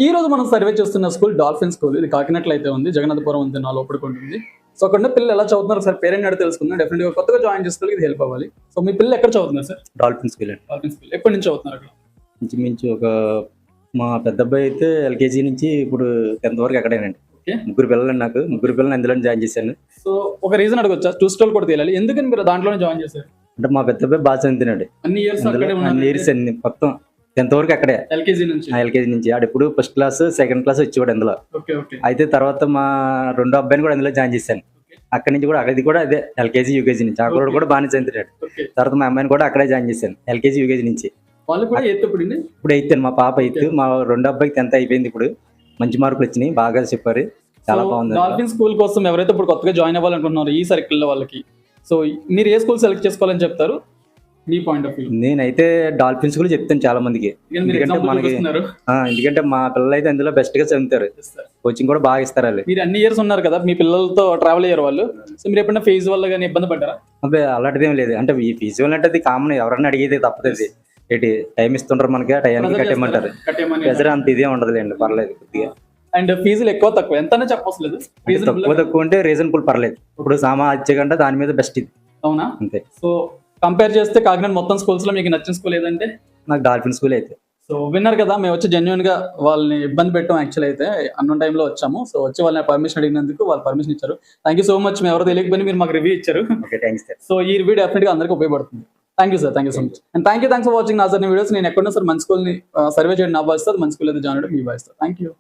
ఈ రోజు మనం సర్వే చేస్తున్న స్కూల్ డాల్ఫిన్ స్కూల్. ఇది కాకినాడలో అయితే ఉంది. జగన్నాథపురం వంతెన లోపలికి ఉంటుంది. సో అక్కడ ఉన్న పిల్లలు ఎలా చదువుతున్నారు సార్ పేరెంట్ అడిగి తెలుసుకుందాం. డెఫినెట్‌గా కొత్తగా జాయిన్ చేసుకోవాలి, ఇది హెల్ప్ అవ్వాలి. సో మీ పిల్లలు ఎక్కడ చదువుతున్నారు సార్? డాల్ఫిన్ స్కూల్ అండి. Dolphin school. ఎప్పటి నుంచి చదువుతున్నారు అక్కడ? ఇంచుమించు మా పెద్ద అబ్బాయి అయితే ఎల్కేజీ నుంచి ఇప్పుడు 10th వరకు అక్కడేనండి. ఓకే. ముగ్గురు పిల్లలండి నాకు. ముగ్గురు పిల్లల్ని అందులోనే జాయిన్ చేశాను. సో ఒక రీజన్ అడగొచ్చా? ట్విస్టల్ కూడా తెలియాలి. ఎందుకని మీరు దాంట్లోనే జాయిన్ చేశారు? అంటే మా పెద్ద అబ్బాయి బాగా చదువుతున్నాడు. అన్ని ఇయర్స్ అందులో అక్కడే అన్ని ఇయర్స్ అన్ని మొత్తం 10th వరకు అక్కడే. ఎల్కేజీ నుంచి. ఎల్కేజీ నుంచి ఆడెప్పుడు ఫస్ట్ క్లాస్ సెకండ్ క్లాస్ వచ్చేవాడు అందులో. ఓకే. ఓకే. అయితే తర్వాత మా రెండో అబ్బాయిని కూడా అందులో జాయిన్ చేశాను. అక్కడి నుంచి కూడా అది కూడా అదే ఎల్కేజీ యూకేజీ నుంచి. ఆ కూడా బాగానే చదువుతున్నాడు. ఓకే. తర్వాత మా అమ్మాయిని కూడా అక్కడే జాయిన్ చేశాను ఎల్కేజీ యూకేజీ నుంచి. వాళ్ళు కూడా ఎయిత్ ఇప్పుడండి? ఇప్పుడు అయితే మా పాప అయితే మా రెండో అబ్బాయికి 10th అయిపోయింది. ఇప్పుడు మంచి మార్కులు వచ్చినాయి, బాగా చెప్పారు, చాలా బాగుంది. డాల్ఫిన్ స్కూల్ కోసం ఎవరైతే ఇప్పుడు కొత్తగా జాయిన్ అవ్వాలనుకుంటున్నారో ఈ సర్కిల్లో వాళ్ళకి, సో మీరు ఏ స్కూల్ సెలెక్ట్ చేసుకోవాలని చెప్తారు మీ పాయింట్ ఆఫ్ వ్యూ? నేనైతే డాల్ఫిన్ స్కూల్ చెప్తాను చాలా మందికి. ఎందుకంటే మా పిల్లలు అయితే అందులో బెస్ట్ గా చదువుతారు, కోచింగ్ కూడా బాగా ఇస్తారు వాళ్ళు. మీరు అన్ని ఇయర్స్ ఉన్నారు కదా, మీ పిల్లలతో ట్రావెల్ అయ్యారు వాళ్ళు. సో మీరు ఎప్పుడైనా ఫీజు వల్ల కానీ ఇబ్బంది పడ్డారా? అబ్బాయి అలాంటిది ఏం లేదు. అంటే ఈ ఫీజు అంటే అది కామన్, ఎవరన్నా అడిగేది తప్పదు. ఏంటి టైం ఇస్తుంటారు మనకి, ఆ టైంకి కట్టేయమంటారు. ప్రెజర్ అంత ఇదే ఉండదులేండి, పర్లేదు కొద్దిగా. అండ్ ఫీజులు ఎక్కువ తక్కువ ఎంతనే చెప్పవసరం లేదు. తక్కువ అంటే రీజనబుల్, పర్లేదు. ఇప్పుడు సామా ఇచ్చేకంటే దాని మీద బెస్ట్ ఇది. అవునా? అంతే. సో కంపేర్ చేస్తే కాకినాడ మొత్తం స్కూల్స్ లో మీకు నచ్చిన స్కూల్ ఏదంటే? నాకు డాల్ఫిన్ స్కూల్ అయితే. సో విన్నారు కదా, మేము వచ్చి జెన్యున్ గా వాళ్ళని ఇబ్బంది పెట్టాం. యాక్చువల్ అయితే అన్న టైంలో వచ్చాము. సో వచ్చి వాళ్ళని పర్మిషన్ అడిగినందుకు వాళ్ళు పర్మిషన్ ఇచ్చారు. Thank you so much. మేము ఎవరో తెలియకపోయినా మీరు మాకు రివ్యూ ఇచ్చారు. సో ఈ రివ్యూ డెఫినెట్ గా అందరికీ ఉపయోగపడుతుంది. Thank you sir, thank you so much. And thank you for watching నా సార్ వీడియోస్. నేను ఎక్కడున్నా సార్ మంచి స్కూల్ని సర్వే చేయడం నా బాధ్యత, మంచి స్కూల్ అయితే జాయిన్ అవ్వడం మీ బాధ్యత. Thank you.